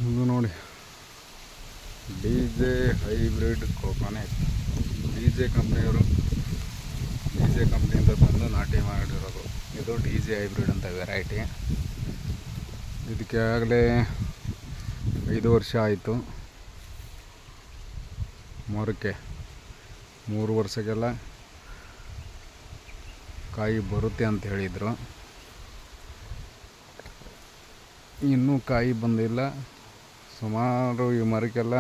ಇದು ನೋಡಿ DJ hybrid coconut. DJ ಕಂಪ್ನಿಯವರು ಕಂಪ್ನಿಯಿಂದ ತಂದು ನಾಟಿ ಮಾಡಿರೋದು. ಇದು DJ ಹೈಬ್ರಿಡ್ ಅಂತ ವೆರೈಟಿ. ಇದಕ್ಕೆ ಆಗಲೇ 5 ವರ್ಷ ಆಯಿತು ಮರಕ್ಕೆ. 3 ವರ್ಷಕ್ಕೆಲ್ಲ ಕಾಯಿ ಬರುತ್ತೆ ಅಂತ ಹೇಳಿದರು. ಇನ್ನೂ ಕಾಯಿ ಬಂದಿಲ್ಲ. ಸುಮಾರು ಈ ಮರಕ್ಕೆಲ್ಲ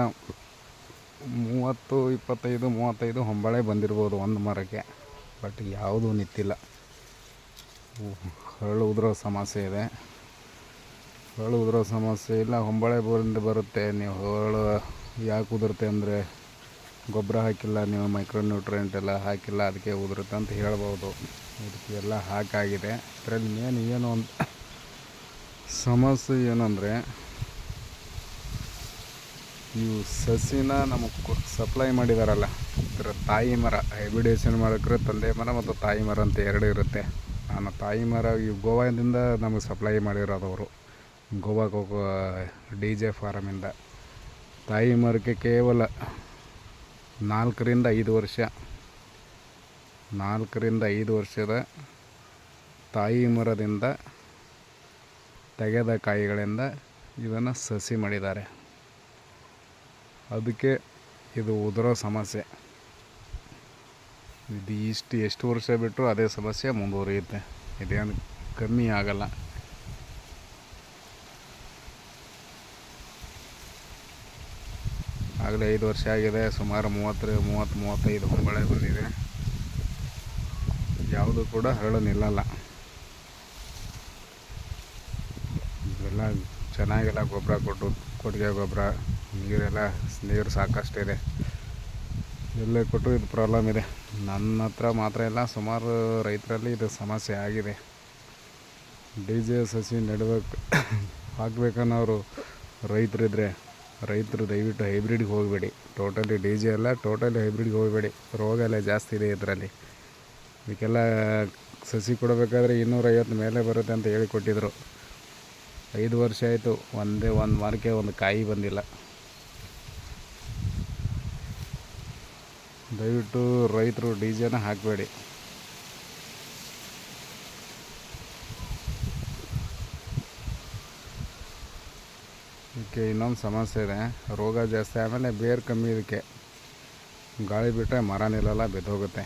25 ಹೊಂಬಾಳೆ ಬಂದಿರ್ಬೋದು ಒಂದು ಮರಕ್ಕೆ. ಬಟ್ ಯಾವುದೂ ನಿಂತಿಲ್ಲ. ಹರಳು ಉದುರೋ ಸಮಸ್ಯೆ ಇದೆ. ಹರಳು ಉದುರೋ ಸಮಸ್ಯೆ ಇಲ್ಲ, ಹೊಂಬಾಳೆ ಬರುತ್ತೆ. ನೀವು ಹರಳು ಯಾಕೆ ಉದುರುತ್ತೆ ಅಂದರೆ ಗೊಬ್ಬರ ಹಾಕಿಲ್ಲ, ನೀವು ಮೈಕ್ರೋ ನ್ಯೂಟ್ರಿಯೆಂಟ್ ಎಲ್ಲ ಹಾಕಿಲ್ಲ, ಅದಕ್ಕೆ ಉದುರುತ್ತೆ ಅಂತ ಹೇಳ್ಬೋದು. ಇದಕ್ಕೆಲ್ಲ ಹಾಕಾಗಿದೆ. ಇದರಲ್ಲಿ ಏನು ಅಂತ ಸಮಸ್ಯೆ ಏನಂದರೆ, ಇವು ಸಸಿನ ನಮಗೆ ಸಪ್ಲೈ ಮಾಡಿದಾರಲ್ಲ, ಇದರ ತಾಯಿ ಮರ ಹೈಬ್ರಿಡೇಷನ್ ಮಾಡೋಕ್ಕೆ ತಂದೆ ಮರ ಮತ್ತು ತಾಯಿ ಮರ ಅಂತ 2 ಇರುತ್ತೆ. ನಾನು ತಾಯಿ ಮರ ಈ ಗೋವಾದಿಂದ ನಮಗೆ ಸಪ್ಲೈ ಮಾಡಿರೋದವರು, ಗೋವಾ ಕೋಕೋ DJ ಫಾರಮಿಂದ. ತಾಯಿ ಮರಕ್ಕೆ ಕೇವಲ 4 ರಿಂದ 5 ವರ್ಷ, 4 ರಿಂದ 5 ವರ್ಷದ ತಾಯಿ ಮರದಿಂದ ತೆಗೆದ ಕಾಯಿಗಳಿಂದ ಇದನ್ನು ಸಸಿ ಮಾಡಿದ್ದಾರೆ. ಅದಕ್ಕೆ ಇದು ಉದುರೋ ಸಮಸ್ಯೆ. ಇದು ಎಷ್ಟು ವರ್ಷ ಬಿಟ್ಟರು ಅದೇ ಸಮಸ್ಯೆ ಮುಂದುವರಿಯುತ್ತೆ. ಇದೇನು ಕಮ್ಮಿ ಆಗಲ್ಲ. ಆಗಲೇ 5 ವರ್ಷ ಆಗಿದೆ. ಸುಮಾರು 30-35 ಹೊಂಬಾಳೆ ಬಂದಿದೆ. ಯಾವುದು ಕೂಡ ಹರಳು ನಿಲ್ಲಲ್ಲ. ಇವೆಲ್ಲ ಚೆನ್ನಾಗೆಲ್ಲ ಗೊಬ್ಬರ ಕೊಟ್ಟಿಗೆ ಗೊಬ್ಬರ, ನೀರು ಸಾಕಷ್ಟಿದೆ. ಎಲ್ಲೇ ಕೊಟ್ಟು ಇದು ಪ್ರಾಬ್ಲಮ್ ಇದೆ. ನನ್ನ ಹತ್ರ ಮಾತ್ರ ಇಲ್ಲ, ಸುಮಾರು ರೈತರಲ್ಲಿ ಇದು ಸಮಸ್ಯೆ ಆಗಿದೆ. DJ ಸಸಿ ನೆಡಬೇಕು ಹಾಕಬೇಕನ್ನೋರು ರೈತರಿದ್ದರೆ, ರೈತರು ದಯವಿಟ್ಟು ಹೈಬ್ರಿಡ್ಗೆ ಹೋಗಬೇಡಿ. ಟೋಟಲಿ DJ ಅಲ್ಲ, ಟೋಟಲಿ ಹೈಬ್ರಿಡ್ಗೆ ಹೋಗಬೇಡಿ. ರೋಗ ಎಲ್ಲ ಜಾಸ್ತಿ ಇದೆ ಇದರಲ್ಲಿ. ಇದಕ್ಕೆಲ್ಲ ಸಸಿ ಕೊಡಬೇಕಾದ್ರೆ 250 ಮೇಲೆ ಬರುತ್ತೆ ಅಂತ ಹೇಳಿ ಕೊಟ್ಟಿದ್ದರು. 5 ವರ್ಷ ಆಯಿತು, ಒಂದು ಮರಕ್ಕೆ ಒಂದು ಕಾಯಿ ಬಂದಿಲ್ಲ. ದಯವಿಟ್ಟು ರೈತರು DJನ ಹಾಕಬೇಡಿ. ಇದಕ್ಕೆ ಇನ್ನೊಂದು ಸಮಸ್ಯೆ ಇದೆ, ರೋಗ ಜಾಸ್ತಿ. ಆಮೇಲೆ ಬೇರು ಕಮ್ಮಿ. ಇದಕ್ಕೆ ಗಾಳಿ ಬಿಟ್ಟರೆ ಮರ ನಿಲ್ಲಲ್ಲ, ಬಿದ್ದೋಗುತ್ತೆ.